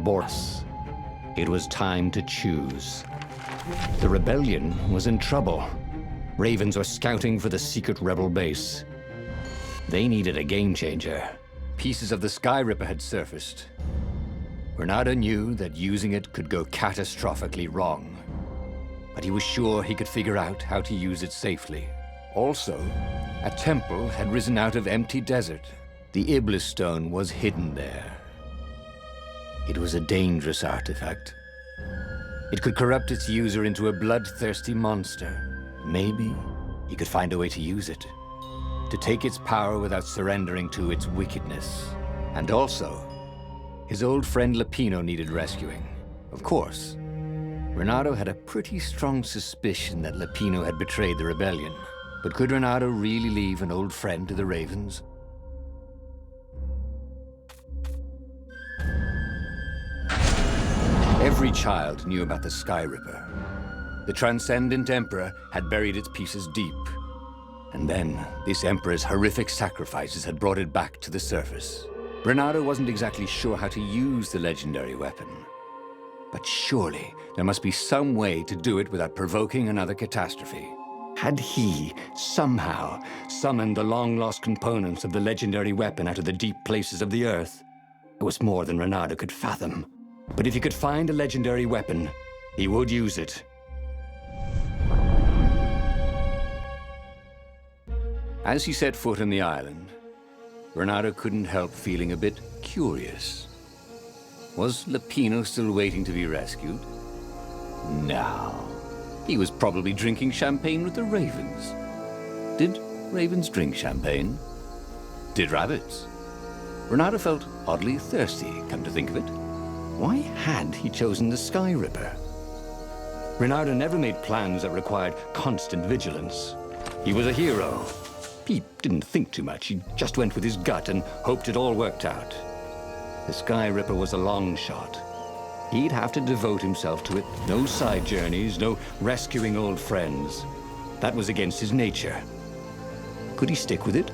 Boris. It was time to choose. The rebellion was in trouble. Ravens were scouting for the secret rebel base. They needed a game changer. Pieces of the Sky Ripper had surfaced. Bernardo knew that using it could go catastrophically wrong, but he was sure he could figure out how to use it safely. Also, a temple had risen out of empty desert. The Iblis stone was hidden there. It was a dangerous artifact. It could corrupt its user into a bloodthirsty monster. Maybe he could find a way to use it, to take its power without surrendering to its wickedness. And also, his old friend Lupino needed rescuing. Of course, Renato had a pretty strong suspicion that Lupino had betrayed the rebellion. But could Renato really leave an old friend to the Ravens? Every child knew about the Sky Ripper. The Transcendent Emperor had buried its pieces deep. And then, this Emperor's horrific sacrifices had brought it back to the surface. Renato wasn't exactly sure how to use the legendary weapon. But surely, there must be some way to do it without provoking another catastrophe. Had he, somehow, summoned the long-lost components of the legendary weapon out of the deep places of the Earth? It was more than Renato could fathom. But if he could find a legendary weapon, he would use it. As he set foot on the island, Renato couldn't help feeling a bit curious. Was Lupino still waiting to be rescued? No. He was probably drinking champagne with the ravens. Did ravens drink champagne? Did rabbits? Renato felt oddly thirsty, come to think of it. Why had he chosen the Sky Ripper? Renato never made plans that required constant vigilance. He was a hero. He didn't think too much. He just went with his gut and hoped it all worked out. The Sky Ripper was a long shot. He'd have to devote himself to it. No side journeys, no rescuing old friends. That was against his nature. Could he stick with it?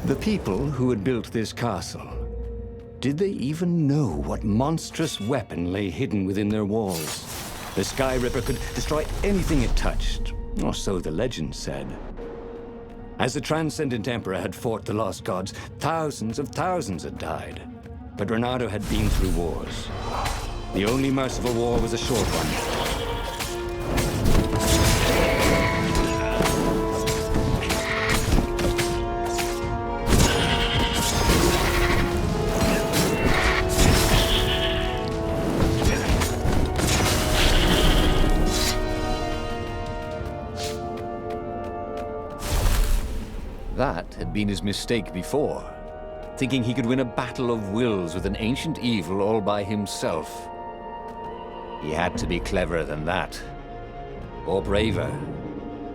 The people who had built this castle, did they even know what monstrous weapon lay hidden within their walls? The Sky Ripper could destroy anything it touched, or so the legend said. As the Transcendent Emperor had fought the lost gods, thousands of thousands had died. But Renato had been through wars. The only merciful war was a short one. That had been his mistake before, thinking he could win a battle of wills with an ancient evil all by himself. He had to be cleverer than that. Or braver.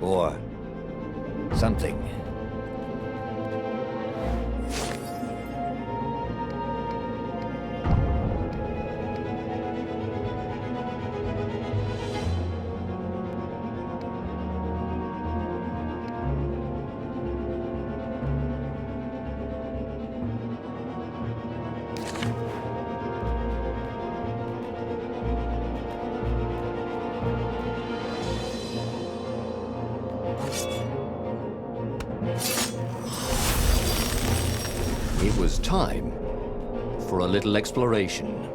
Or something. It was time for a little exploration.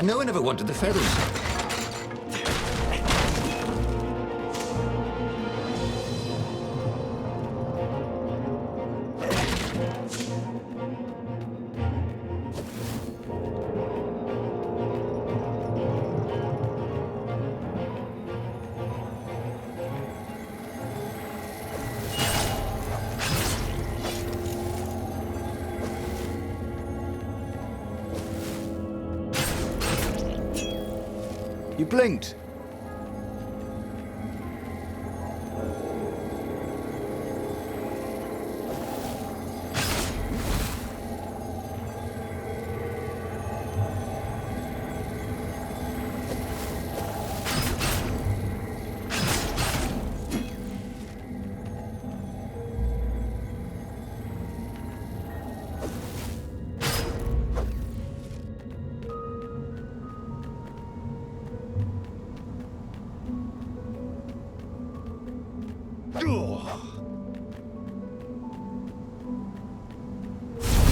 No one ever wanted the feathers. You blinked.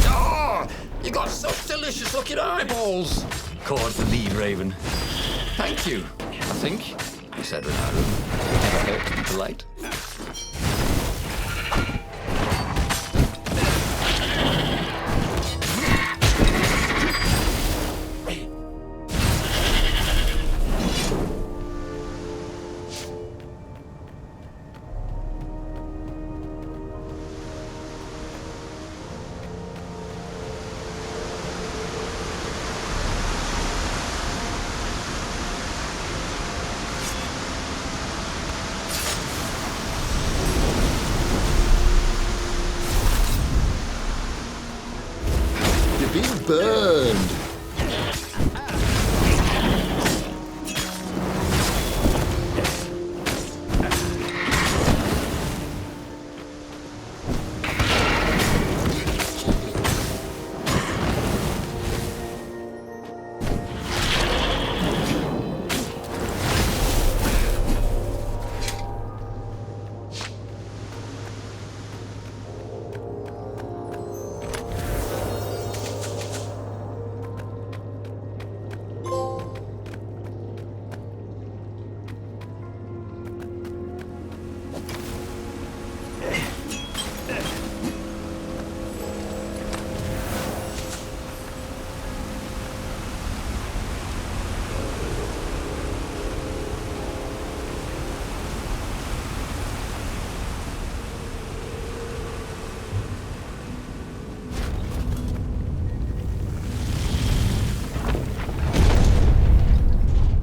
Oh, you got such delicious-looking eyeballs. Caught the lead, Raven. Thank you, I think, said Renato. Never hurt to be polite. be burned.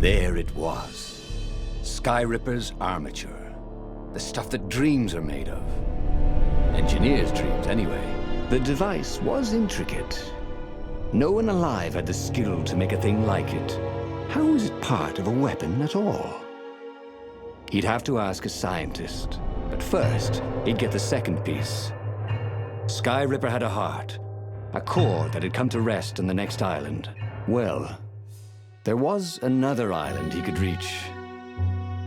There it was. Skyripper's armature. The stuff that dreams are made of. Engineers' dreams, anyway. The device was intricate. No one alive had the skill to make a thing like it. How was it part of a weapon at all? He'd have to ask a scientist. But first, he'd get the second piece. Skyripper had a heart. A core that had come to rest on the next island. Well, there was another island he could reach.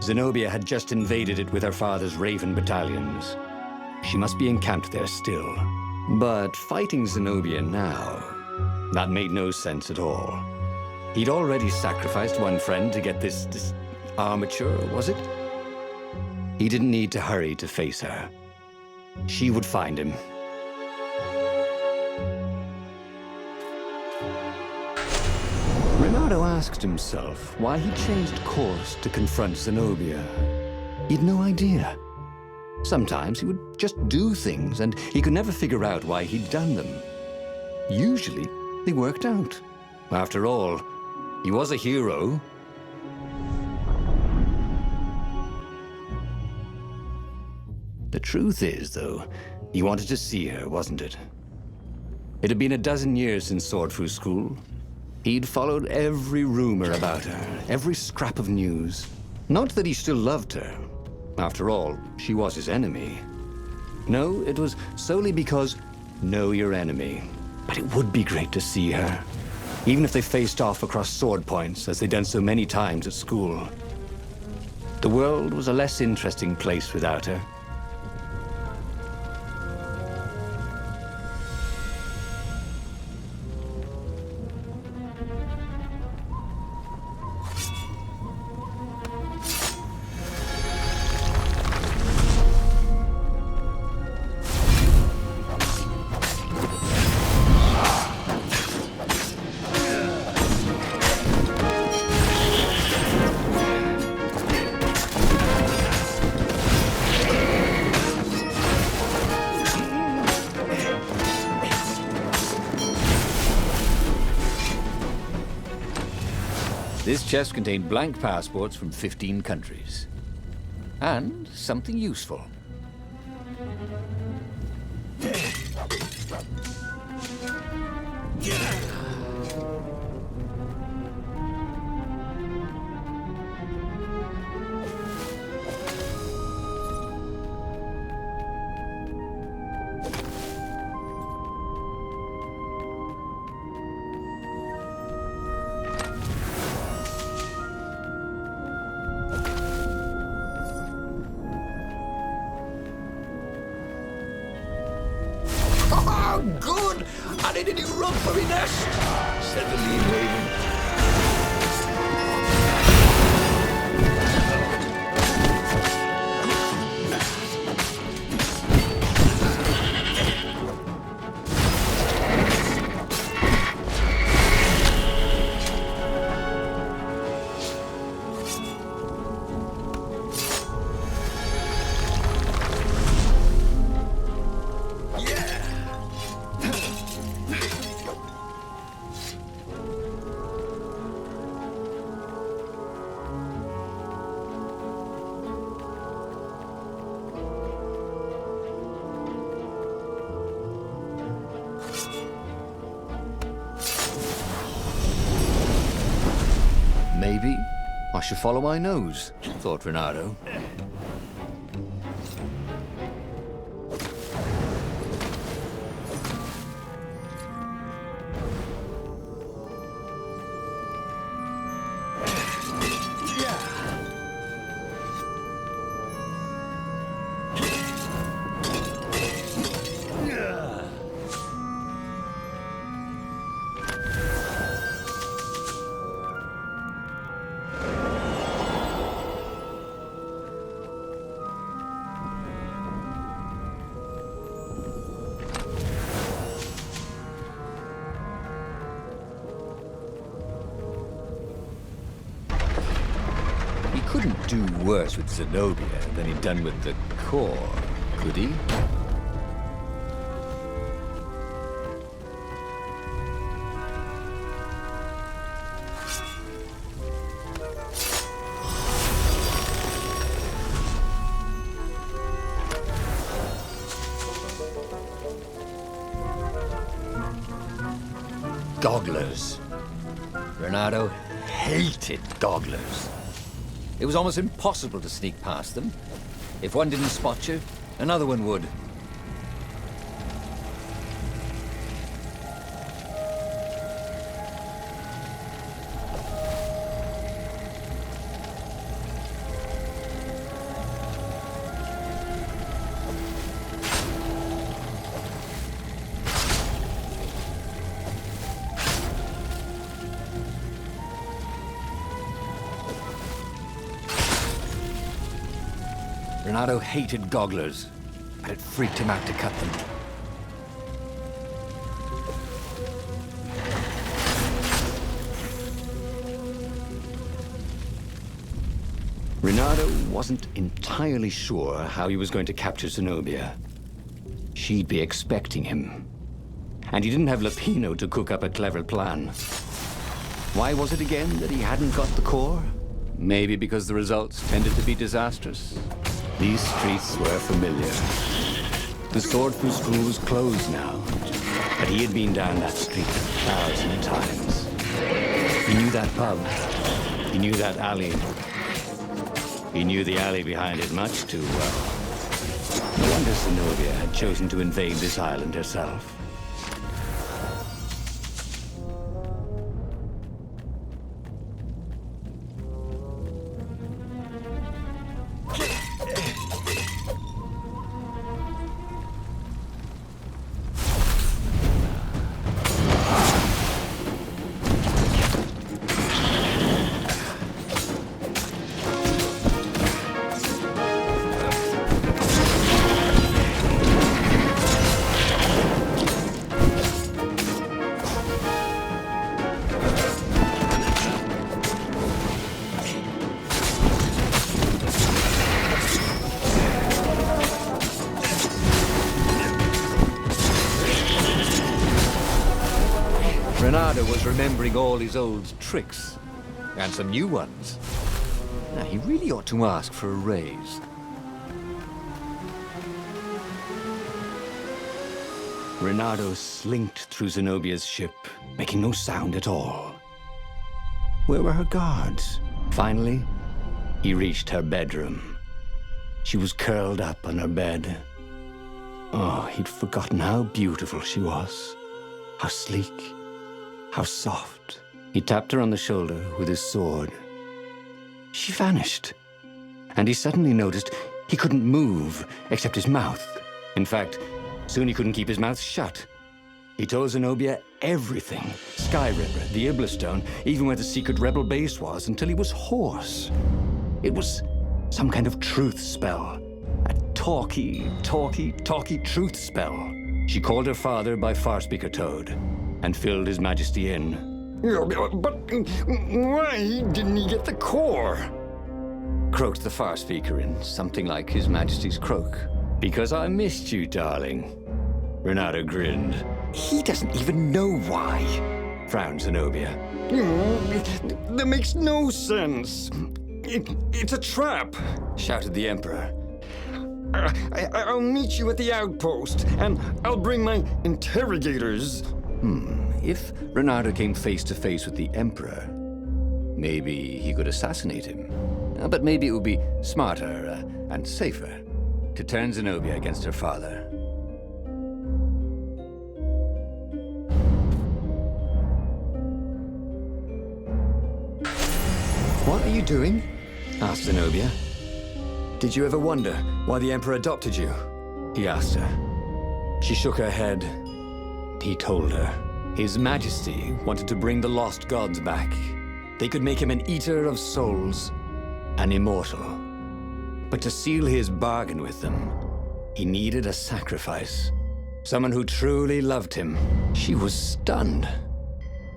Zenobia had just invaded it with her father's Raven battalions. She must be encamped there still. But fighting Zenobia now, that made no sense at all. He'd already sacrificed one friend to get this armature, was it? He didn't need to hurry to face her. She would find him. Renato asked himself why he changed course to confront Zenobia. He'd no idea. Sometimes he would just do things, and he could never figure out why he'd done them. Usually, they worked out. After all, he was a hero. The truth is, though, he wanted to see her, wasn't it? It had been a dozen years since Swordfu School. He'd followed every rumor about her, every scrap of news. Not that he still loved her. After all, she was his enemy. No, it was solely because know your enemy. But it would be great to see her, even if they faced off across sword points, as they'd done so many times at school. The world was a less interesting place without her. This chest contained blank passports from 15 countries. And something useful. Good! I need a new rug for my nest, said the lead raven. Maybe I should follow my nose, thought Renato. He couldn't do worse with Zenobia than he'd done with the core, could he? Gogglers. Renato hated gogglers. It was almost impossible to sneak past them. If one didn't spot you, another one would. Renato hated gogglers, but it freaked him out to cut them. Renato wasn't entirely sure how he was going to capture Zenobia. She'd be expecting him. And he didn't have Lapino to cook up a clever plan. Why was it again that he hadn't got the core? Maybe because the results tended to be disastrous. These streets were familiar. The Swordfu School was closed now, but he had been down that street 1,000 times. He knew that pub. He knew that alley. He knew the alley behind it much too well. No wonder Zenobia had chosen to invade this island herself. Renato was remembering all his old tricks, and some new ones. Now, he really ought to ask for a raise. Renato slinked through Zenobia's ship, making no sound at all. Where were her guards? Finally, he reached her bedroom. She was curled up on her bed. Oh, he'd forgotten how beautiful she was. How sleek. How soft. He tapped her on the shoulder with his sword. She vanished. And he suddenly noticed he couldn't move except his mouth. In fact, soon he couldn't keep his mouth shut. He told Zenobia everything. Sky River, the Iblastone, even where the secret rebel base was, until he was hoarse. It was some kind of truth spell. A talky truth spell. She called her father by Farspeaker Toad and filled His Majesty in. But why didn't he get the core? Croaked the Farspeaker in something like His Majesty's croak. Because I missed you, darling. Renato grinned. He doesn't even know why, frowned Zenobia. That makes no sense. It's a trap, shouted the Emperor. I'll meet you at the outpost, and I'll bring my interrogators. If Renato came face to face with the Emperor, Maybe he could assassinate him. But maybe it would be smarter and safer to turn Zenobia against her father. What are you doing? Asked Zenobia. Did you ever wonder why the Emperor adopted you? He asked her. She shook her head. He told her. His Majesty wanted to bring the lost gods back. They could make him an eater of souls, an immortal. But to seal his bargain with them, he needed a sacrifice. Someone who truly loved him. She was stunned.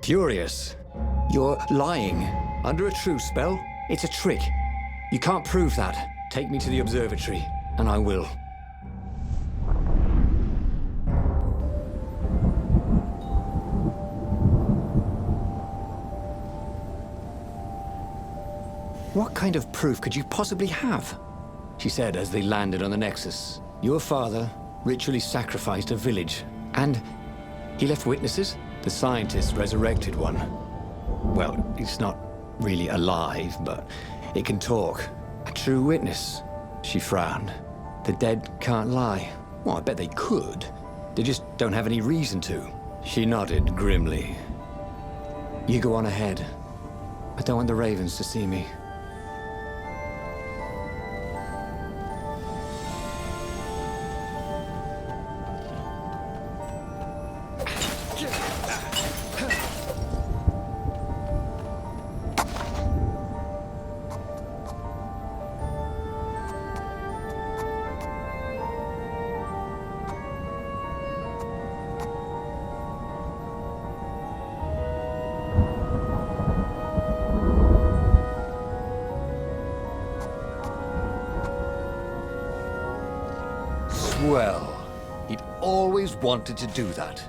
Furious. You're lying. Under a truce spell? It's a trick. You can't prove that. Take me to the observatory, and I will. What kind of proof could you possibly have? She said as they landed on the Nexus. Your father ritually sacrificed a village, and he left witnesses? The scientists resurrected one. Well, it's not really alive, but it can talk. A true witness. She frowned. The dead can't lie. Well, I bet they could. They just don't have any reason to. She nodded grimly. You go on ahead. I don't want the Ravens to see me. Well, he'd always wanted to do that.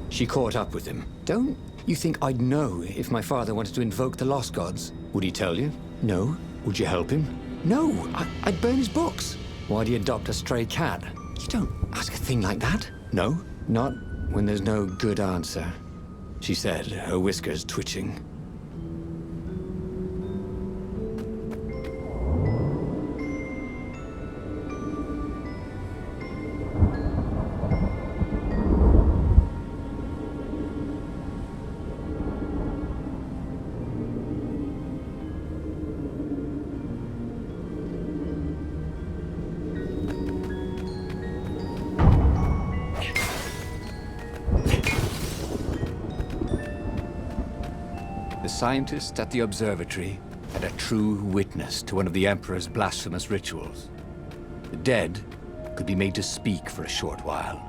She caught up with him. Don't you think I'd know if my father wanted to invoke the Lost Gods? Would he tell you? No. Would you help him? No. I'd burn his books. Why'd he adopt a stray cat? You don't ask a thing like that. No. Not when there's no good answer, she said, her whiskers twitching. scientists at the observatory had a true witness to one of the Emperor's blasphemous rituals. The dead could be made to speak for a short while.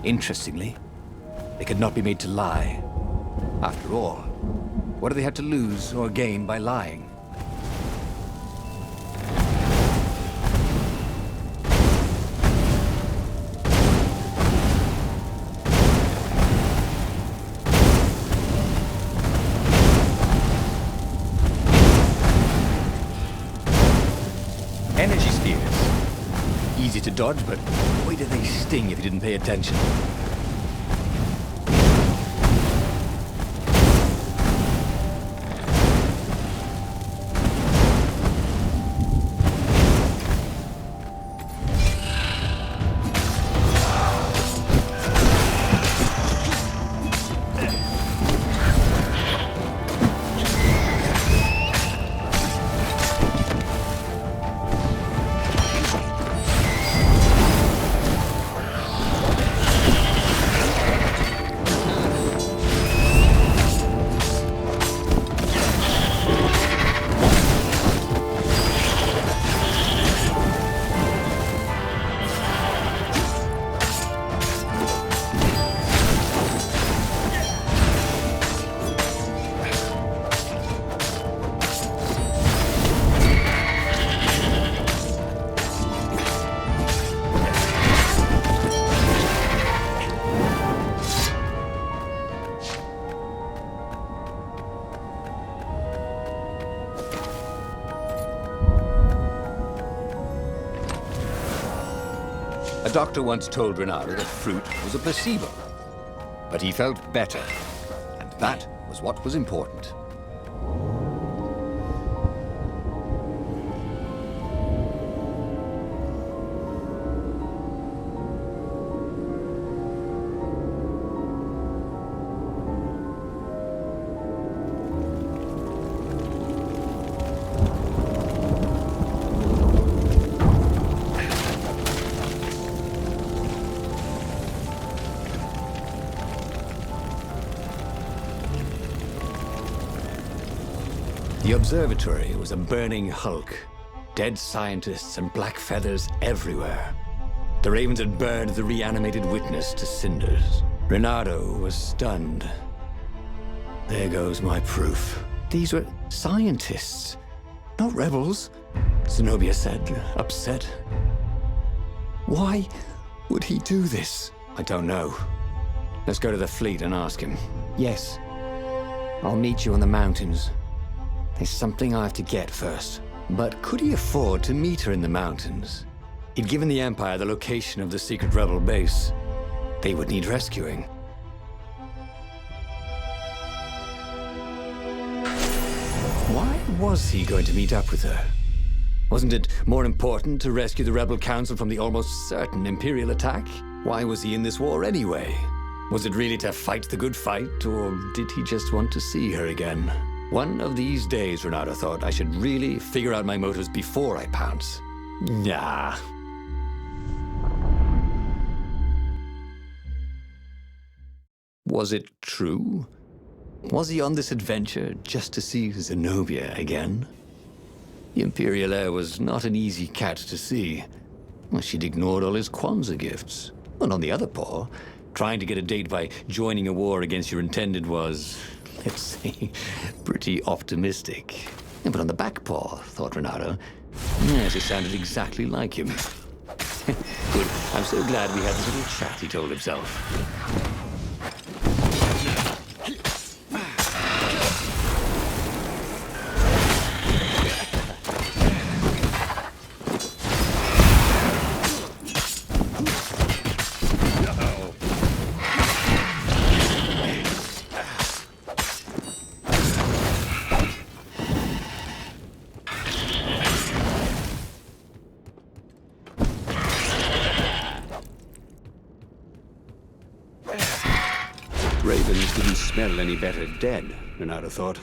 Interestingly, they could not be made to lie. After all, what do they have to lose or gain by lying? Energy spheres. Easy to dodge, but boy do they sting if you didn't pay attention. A doctor once told Renato that fruit was a placebo. But he felt better, and that was what was important. The observatory was a burning hulk. Dead scientists and black feathers everywhere. The ravens had burned the reanimated witness to cinders. Renato was stunned. There goes my proof. These were scientists, not rebels, Zenobia said, upset. Why would he do this? I don't know. Let's go to the fleet and ask him. Yes. I'll meet you on the mountains. There's something I have to get first. But could he afford to meet her in the mountains? He'd given the Empire the location of the secret rebel base. They would need rescuing. Why was he going to meet up with her? Wasn't it more important to rescue the Rebel Council from the almost certain Imperial attack? Why was he in this war anyway? Was it really to fight the good fight, or did he just want to see her again? One of these days, Renato thought, I should really figure out my motives before I pounce. Nah. Was it true? Was he on this adventure just to see Zenobia again? The Imperial heir was not an easy cat to see. Well, she'd ignored all his Kwanzaa gifts. And on the other paw, trying to get a date by joining a war against your intended was, let's say, pretty optimistic. But on the back paw, thought Renato, yes, it sounded exactly like him. Good. I'm so glad we had this little chat, he told himself. Ravens didn't smell any better dead, Renato thought.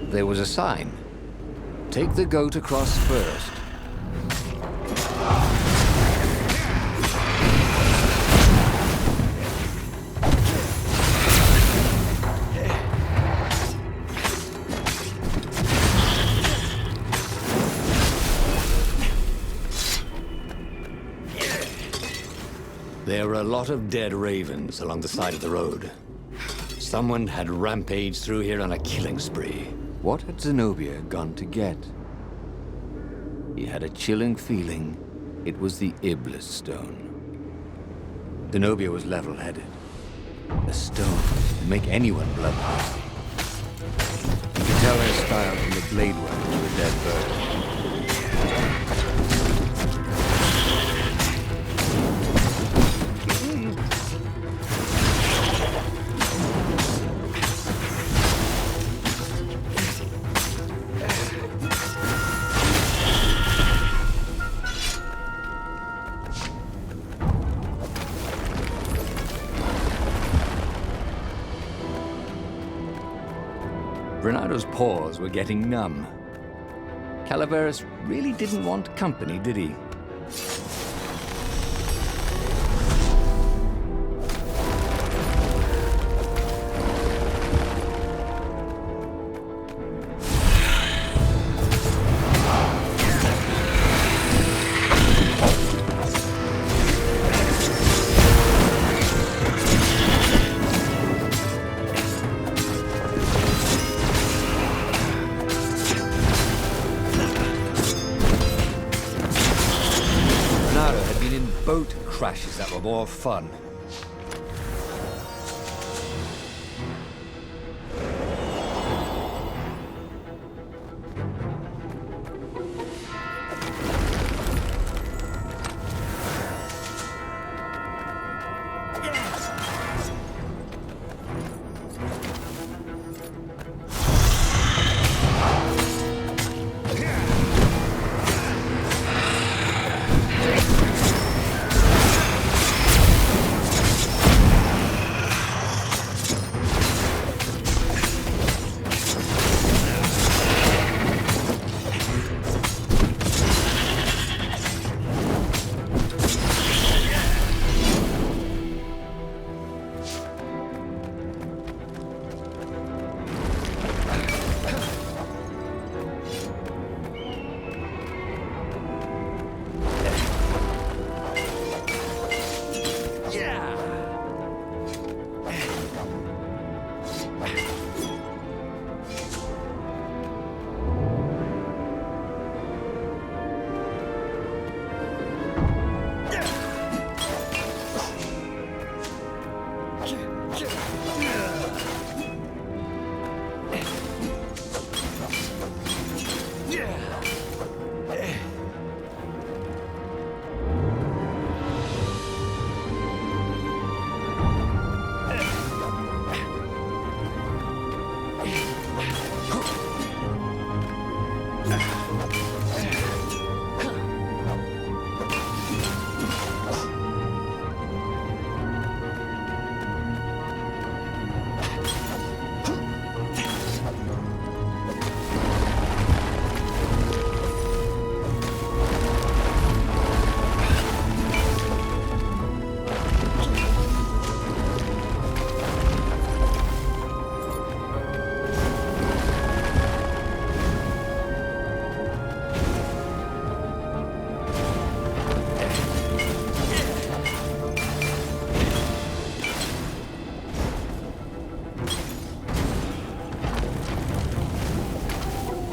there was a sign. Take the goat across first. There were a lot of dead ravens along the side of the road. Someone had rampaged through here on a killing spree. What had Zenobia gone to get? He had a chilling feeling it was the Iblis stone. Zenobia was level-headed. A stone would make anyone bloodthirsty. You could tell her style from the blade work of the dead bird. Renado's paws were getting numb. Calaveras really didn't want company, did he? Boat crashes that were more fun.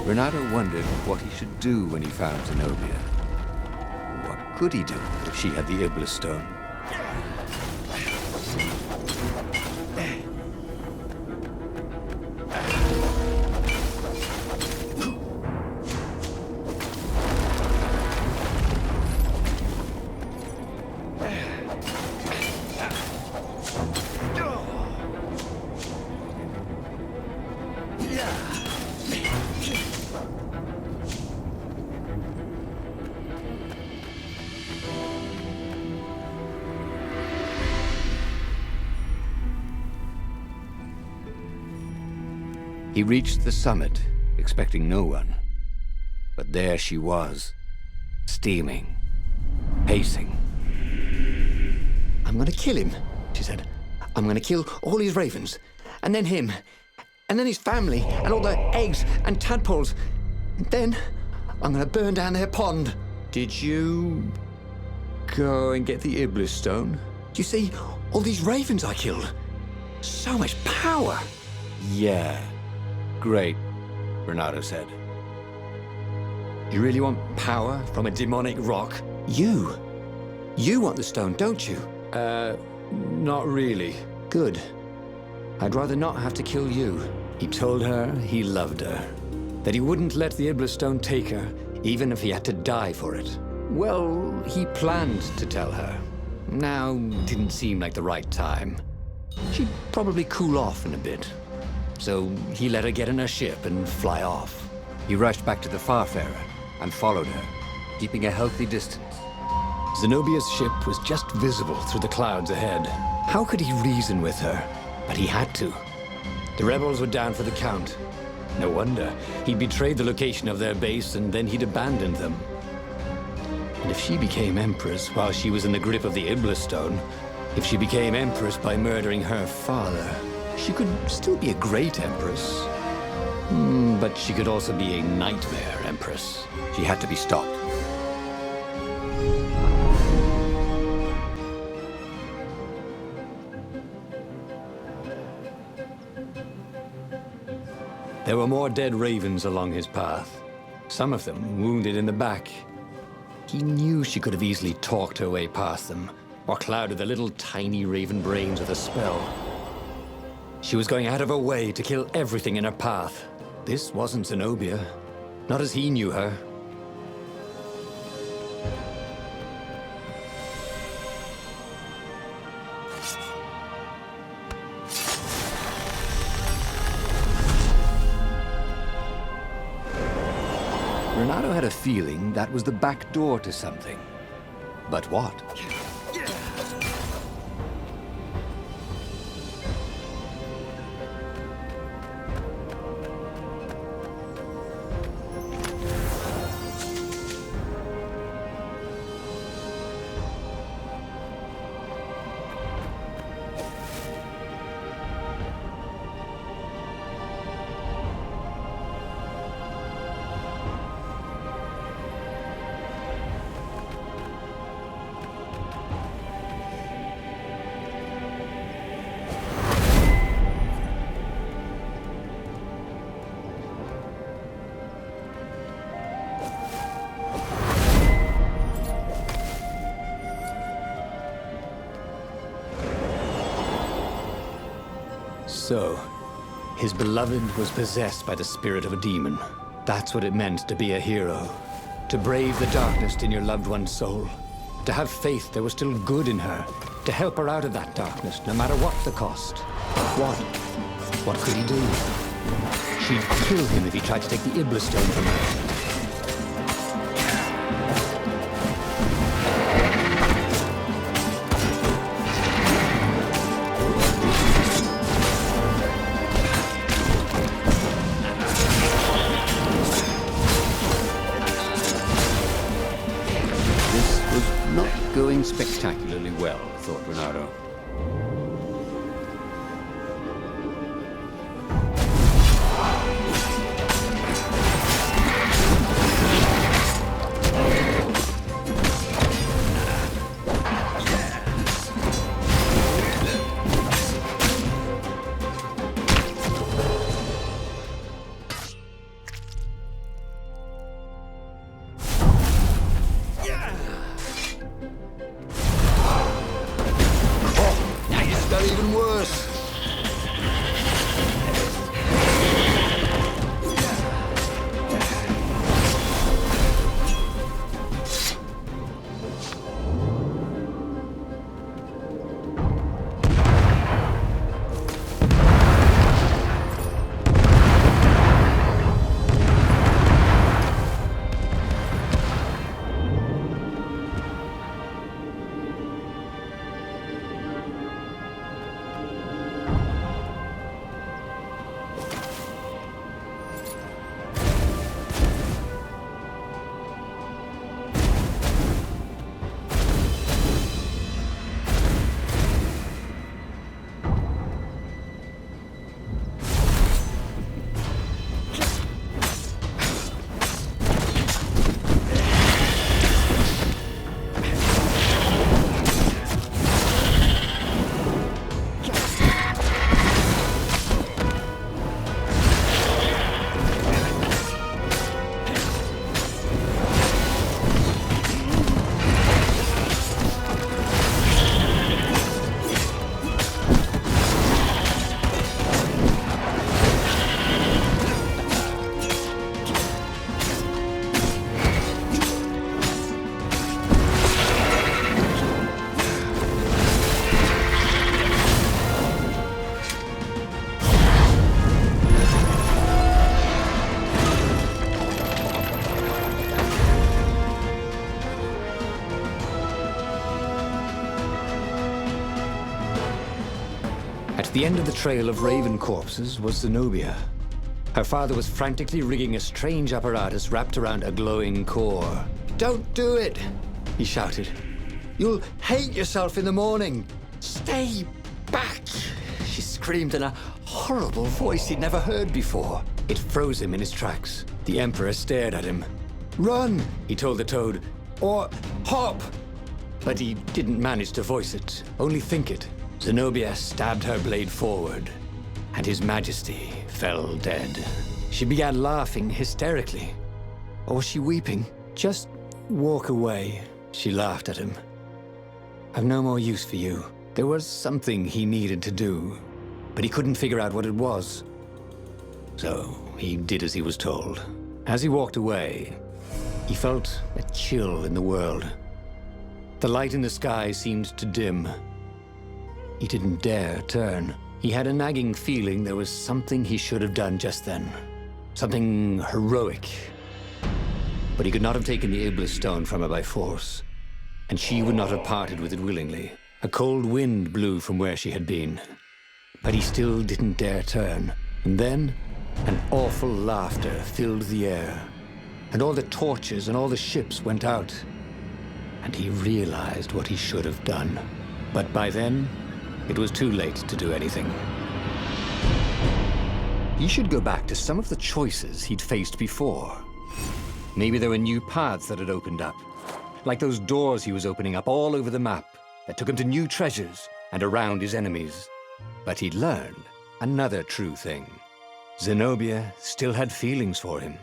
Renato wondered what he should do when he found Zenobia. What could he do if she had the Iblis stone? He reached the summit expecting no one. But there she was, steaming, pacing. I'm gonna kill him, she said. I'm gonna kill all his ravens, and then him, and then his family, and all the eggs and tadpoles. And then I'm gonna burn down their pond. Did you go and get the Iblis stone? You see, all these ravens I killed. So much power. Yeah. Great, Renato said. You really want power from a demonic rock? You want the stone, don't you? Not really. Good. I'd rather not have to kill you. He told her he loved her. That he wouldn't let the Iblis stone take her, even if he had to die for it. Well, he planned to tell her. Now didn't seem like the right time. She'd probably cool off in a bit. So he let her get in her ship and fly off. He rushed back to the Farfarer and followed her, keeping a healthy distance. Zenobia's ship was just visible through the clouds ahead. How could he reason with her? But he had to. The rebels were down for the count. No wonder. He'd betrayed the location of their base and then he'd abandoned them. And if she became Empress while she was in the grip of the Iblis stone, if she became Empress by murdering her father, she could still be a great Empress. But she could also be a nightmare Empress. She had to be stopped. There were more dead ravens along his path, some of them wounded in the back. He knew she could have easily talked her way past them, or clouded the little tiny raven brains with a spell. She was going out of her way to kill everything in her path. This wasn't Zenobia, not as he knew her. Renato had a feeling that was the back door to something. But what? So, his beloved was possessed by the spirit of a demon. That's what it meant to be a hero. To brave the darkness in your loved one's soul. To have faith there was still good in her. To help her out of that darkness, no matter what the cost. But what could he do? She'd kill him if he tried to take the Iblis stone from her. Going spectacularly well, thought Renato. the end of the trail of raven corpses was Zenobia. Her father was frantically rigging a strange apparatus wrapped around a glowing core. "Don't do it!" he shouted. "You'll hate yourself in the morning! Stay back!" She screamed in a horrible voice he'd never heard before. It froze him in his tracks. The Emperor stared at him. "Run," he told the toad, "or hop." But he didn't manage to voice it, only think it. Zenobia stabbed her blade forward, and His Majesty fell dead. She began laughing hysterically. Or was she weeping? "Just walk away," she laughed at him. "I've no more use for you." There was something he needed to do, but he couldn't figure out what it was. So he did as he was told. As he walked away, he felt a chill in the world. The light in the sky seemed to dim. He didn't dare turn. He had a nagging feeling there was something he should have done just then. Something heroic. But he could not have taken the Iblis stone from her by force, and she would not have parted with it willingly. A cold wind blew from where she had been, but he still didn't dare turn. And then, an awful laughter filled the air, and all the torches and all the ships went out, and he realized what he should have done. But by then, it was too late to do anything. He should go back to some of the choices he'd faced before. Maybe there were new paths that had opened up, like those doors he was opening up all over the map that took him to new treasures and around his enemies. But he'd learned another true thing. Zenobia still had feelings for him.